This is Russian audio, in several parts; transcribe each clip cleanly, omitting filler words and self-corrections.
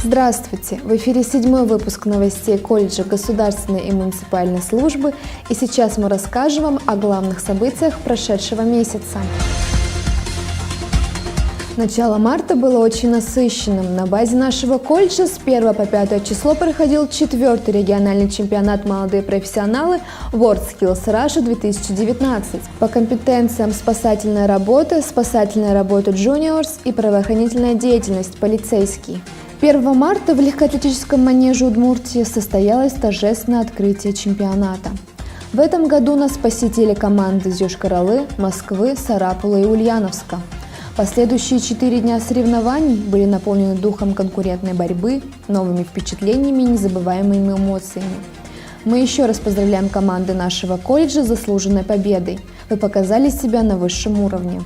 Здравствуйте! В эфире 7-й выпуск новостей колледжа государственной и муниципальной службы, и сейчас мы расскажем вам о главных событиях прошедшего месяца. Начало марта было очень насыщенным. На базе нашего колледжа с 1 по 5 число проходил 4-й региональный чемпионат «Молодые профессионалы» WorldSkills Russia 2019 по компетенциям спасательная работа Juniors и правоохранительная деятельность полицейский. 1 марта в легкоатлетическом манеже Удмуртии состоялось торжественное открытие чемпионата. В этом году нас посетили команды из Йошкар-Олы, Москвы, Сарапула и Ульяновска. Последующие 4 дня соревнований были наполнены духом конкурентной борьбы, новыми впечатлениями и незабываемыми эмоциями. Мы еще раз поздравляем команды нашего колледжа с заслуженной победой. Вы показали себя на высшем уровне.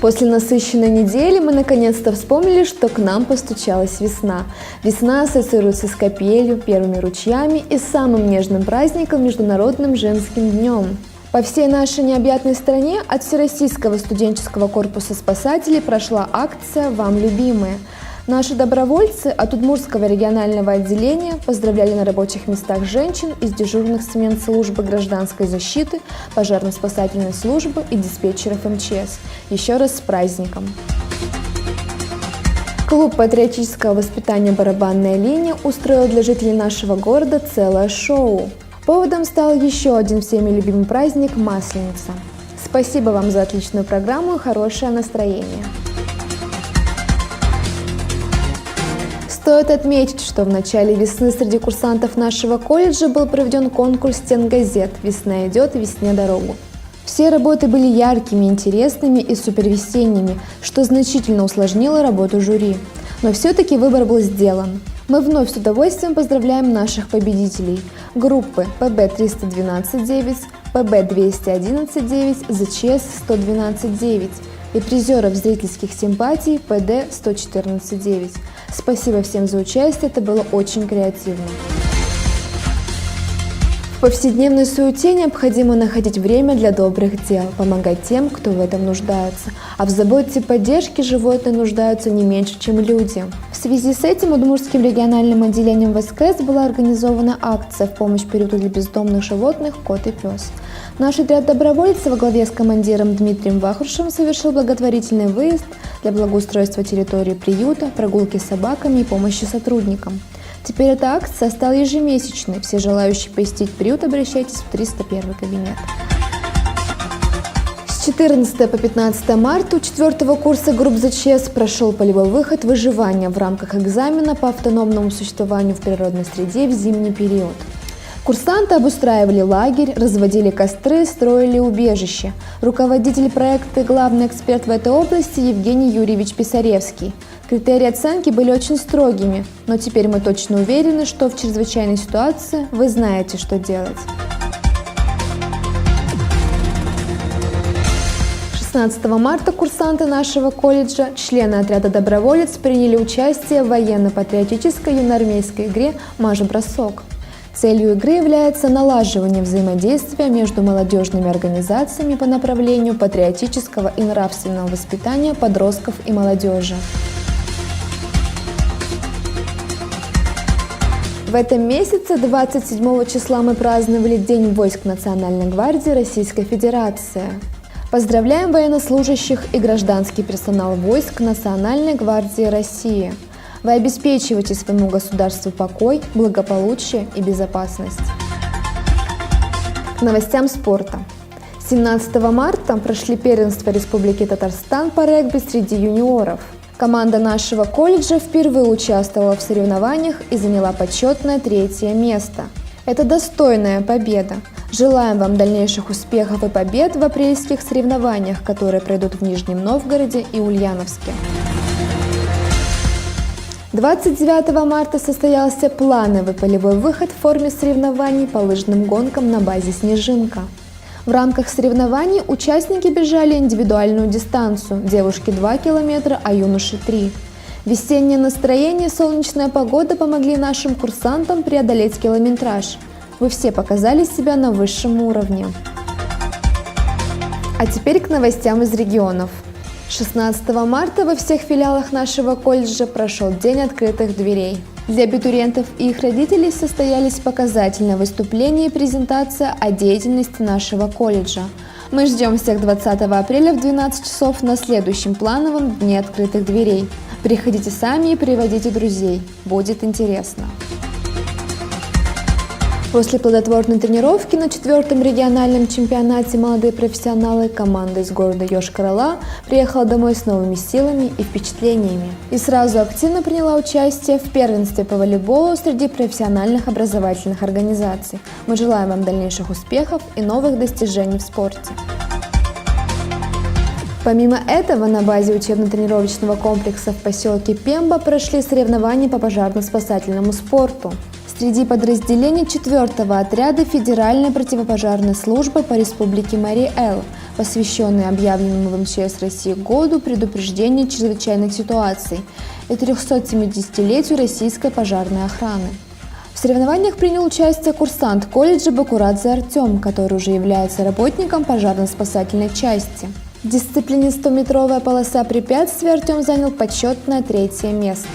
После насыщенной недели мы наконец-то вспомнили, что к нам постучалась весна. Весна ассоциируется с капелью, первыми ручьями и самым нежным праздником – Международным женским днем. По всей нашей необъятной стране от Всероссийского студенческого корпуса спасателей прошла акция «Вам, любимые». Наши добровольцы от Удмуртского регионального отделения поздравляли на рабочих местах женщин из дежурных смен службы гражданской защиты, пожарно-спасательной службы и диспетчеров МЧС. Еще раз с праздником! Клуб патриотического воспитания «Барабанная линия» устроил для жителей нашего города целое шоу. Поводом стал еще один всеми любимый праздник – Масленица. Спасибо вам за отличную программу и хорошее настроение! Стоит отметить, что в начале весны среди курсантов нашего колледжа был проведен конкурс стенгазет «Весна идет, весне дорогу». Все работы были яркими, интересными и супервесенними, что значительно усложнило работу жюри. Но все-таки выбор был сделан. Мы вновь с удовольствием поздравляем наших победителей. Группы ПБ-312-9, ПБ-211-9, ЗЧС-112-9 и призеров зрительских симпатий ПД-114-9. Спасибо всем за участие, это было очень креативно. В повседневной суете необходимо находить время для добрых дел, помогать тем, кто в этом нуждается. А в заботе и поддержке животные нуждаются не меньше, чем люди. В связи с этим Удмуртским региональным отделением ВСКС была организована акция в помощь приюту для бездомных животных «Кот и пес». Наш отряд добровольцев во главе с командиром Дмитрием Вахрушевым совершил благотворительный выезд для благоустройства территории приюта, прогулки с собаками и помощи сотрудникам. Теперь эта акция стала ежемесячной. Все желающие посетить приют, обращайтесь в 301 кабинет. С 14 по 15 марта у 4-го курса групп ЗЧС прошел полевой выход выживания в рамках экзамена по автономному существованию в природной среде в зимний период. Курсанты обустраивали лагерь, разводили костры, строили убежище. Руководитель проекта и главный эксперт в этой области Евгений Юрьевич Писаревский. Критерии оценки были очень строгими, но теперь мы точно уверены, что в чрезвычайной ситуации вы знаете, что делать. 16 марта курсанты нашего колледжа, члены отряда доброволец, приняли участие в военно-патриотической юноармейской игре «Марш-бросок». Целью игры является налаживание взаимодействия между молодежными организациями по направлению патриотического и нравственного воспитания подростков и молодежи. В этом месяце, 27 числа, мы праздновали День войск Национальной гвардии Российской Федерации. Поздравляем военнослужащих и гражданский персонал войск Национальной гвардии России. Вы обеспечиваете своему государству покой, благополучие и безопасность. К новостям спорта. 17 марта прошли первенства Республики Татарстан по регби среди юниоров. Команда нашего колледжа впервые участвовала в соревнованиях и заняла почетное 3-е место. Это достойная победа. Желаем вам дальнейших успехов и побед в апрельских соревнованиях, которые пройдут в Нижнем Новгороде и Ульяновске. 29 марта состоялся плановый полевой выход в форме соревнований по лыжным гонкам на базе «Снежинка». В рамках соревнований участники бежали индивидуальную дистанцию, девушки 2 километра, а юноши 3. Весеннее настроение и солнечная погода помогли нашим курсантам преодолеть километраж. Вы все показали себя на высшем уровне. А теперь к новостям из регионов. 16 марта во всех филиалах нашего колледжа прошел День открытых дверей. Для абитуриентов и их родителей состоялись показательные выступления и презентация о деятельности нашего колледжа. Мы ждем всех 20 апреля в 12 часов на следующем плановом Дне открытых дверей. Приходите сами и приводите друзей. Будет интересно. После плодотворной тренировки на 4-м региональном чемпионате «Молодые профессионалы» команда из города Йошкар-Ола приехала домой с новыми силами и впечатлениями. И сразу активно приняла участие в первенстве по волейболу среди профессиональных образовательных организаций. Мы желаем вам дальнейших успехов и новых достижений в спорте. Помимо этого, на базе учебно-тренировочного комплекса в поселке Пемба прошли соревнования по пожарно-спасательному спорту. Среди подразделений 4-го отряда Федеральной противопожарной службы по Республике Марий-Эл, посвященной объявленному в МЧС России году предупреждения чрезвычайных ситуаций и 370-летию российской пожарной охраны. В соревнованиях принял участие курсант колледжа Бакурадзе Артем, который уже является работником пожарно-спасательной части. В дисциплине 100-метровая полоса препятствий Артем занял почетное 3-е место.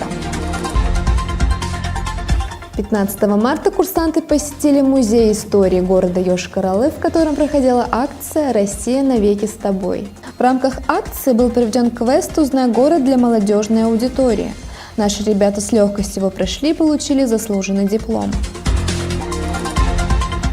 15 марта курсанты посетили музей истории города Йошкар-Олы, в котором проходила акция «Россия навеки с тобой». В рамках акции был проведен квест «Узнай город» для молодежной аудитории. Наши ребята с легкостью его прошли и получили заслуженный диплом.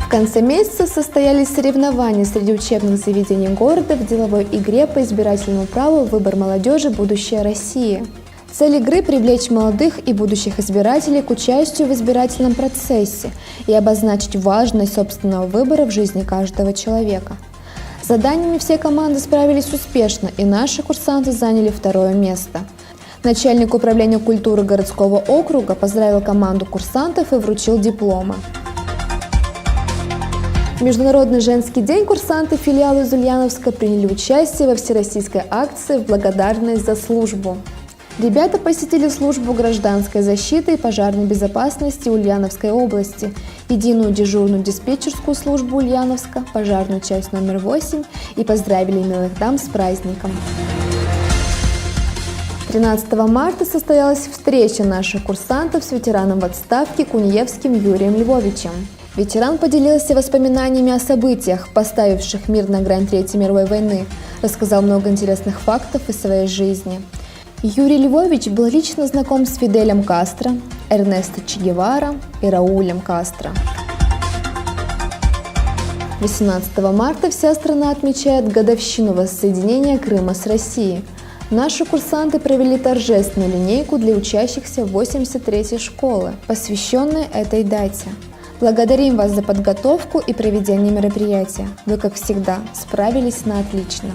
В конце месяца состоялись соревнования среди учебных заведений города в деловой игре по избирательному праву «Выбор молодежи. Будущее России». Цель игры – привлечь молодых и будущих избирателей к участию в избирательном процессе и обозначить важность собственного выбора в жизни каждого человека. С заданиями все команды справились успешно, и наши курсанты заняли 2-е место. Начальник управления культуры городского округа поздравил команду курсантов и вручил дипломы. В Международный женский день курсанты филиала из Ульяновска приняли участие во всероссийской акции в благодарность за службу. Ребята посетили службу гражданской защиты и пожарной безопасности Ульяновской области, единую дежурную диспетчерскую службу Ульяновска, пожарную часть номер 8 и поздравили милых дам с праздником. 13 марта состоялась встреча наших курсантов с ветераном в отставке Куньевским Юрием Львовичем. Ветеран поделился воспоминаниями о событиях, поставивших мир на грань Третьей мировой войны, рассказал много интересных фактов из своей жизни. Юрий Львович был лично знаком с Фиделем Кастро, Эрнесто Че Гевара и Раулем Кастро. 18 марта вся страна отмечает годовщину воссоединения Крыма с Россией. Наши курсанты провели торжественную линейку для учащихся 83-й школы, посвященной этой дате. Благодарим вас за подготовку и проведение мероприятия. Вы, как всегда, справились на отлично.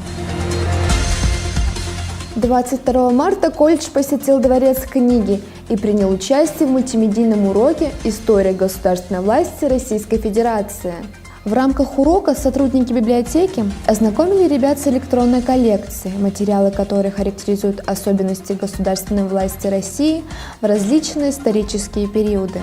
22 марта колледж посетил Дворец книги и принял участие в мультимедийном уроке «История государственной власти Российской Федерации». В рамках урока сотрудники библиотеки ознакомили ребят с электронной коллекцией, материалы которой характеризуют особенности государственной власти России в различные исторические периоды.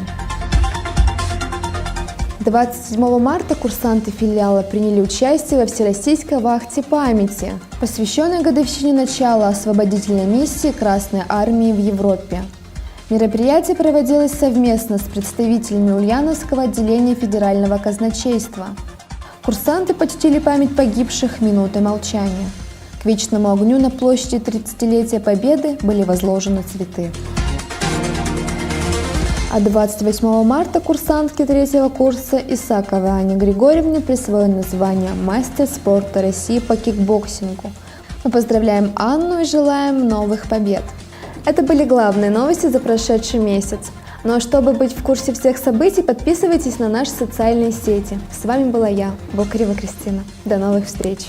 27 марта курсанты филиала приняли участие во Всероссийской вахте памяти, посвященной годовщине начала освободительной миссии Красной Армии в Европе. Мероприятие проводилось совместно с представителями Ульяновского отделения Федерального казначейства. Курсанты почтили память погибших минутой молчания. К вечному огню на площади 30-летия Победы были возложены цветы. А 28 марта курсантке 3-го курса Исаковой Анне Григорьевне присвоено звание «Мастер спорта России по кикбоксингу». Мы поздравляем Анну и желаем новых побед. Это были главные новости за прошедший месяц. Ну а чтобы быть в курсе всех событий, подписывайтесь на наши социальные сети. С вами была я, Бокарева Кристина. До новых встреч!